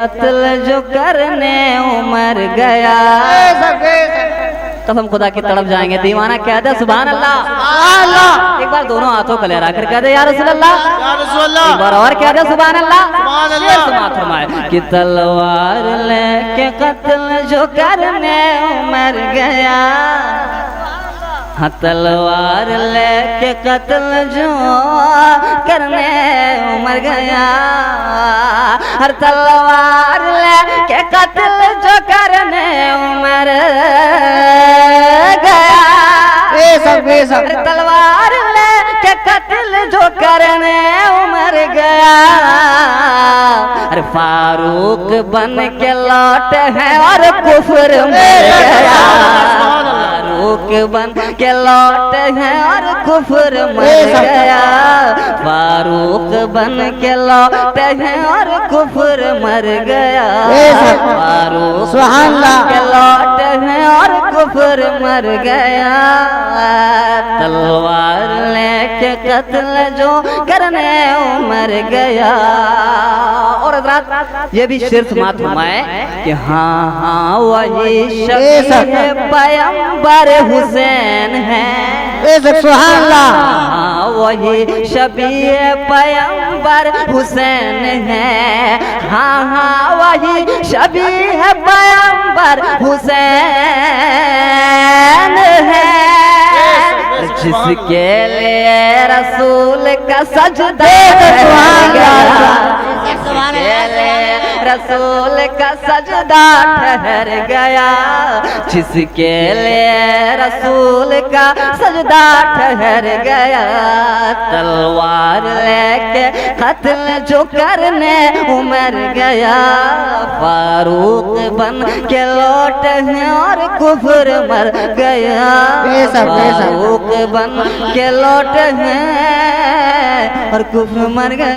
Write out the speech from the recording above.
कत्ल जो करने उमर गया। कसम खुदा की तरफ जाएंगे दीवाना कह दे सुभान अल्लाह। एक बार दोनों हाथों को लहरा कर कह दे या रसूल अल्लाह। एक बार और कह दे सुभान अल्लाह। कि तलवार लेके कत्ल जो करने उमर गया। हाँ तलवार लेके कत्ल जो करने उमर गया। हर तलवार लेके कत्ल जो करने उमर गया। हर तलवार लेके कत्ल जो करने उमर गया। अरे फारूक बन के लौट है और कुफर मर गया। फारूक बन के लौट है और कुफर मर गया। फारूक बन के लौट है और कुफर मर गया। फारूक बन के लौट है और कुफर मर गया। तलवार लेके कत्ल जो करने उमर गया। और हज़रात ये भी शेर समात फरमाए कि हाँ हाँ वही शबीह पैगंबर हुसैन है। हाँ वही शबीह पैगंबर हुसैन है। हाँ हाँ वही शबीह पैगंबर हुसैन है। जिसके लिए रसूल का सजदा रसूल का सजदा ठहर गया। जिसके लिए रसूल का सजदा ठहर गया। तलवार लेके कत्ल जो करने उमर गया। फारूक बन के लौट है और कुफर मर गया। फारूक बन के लौट है और कुफर मर गया।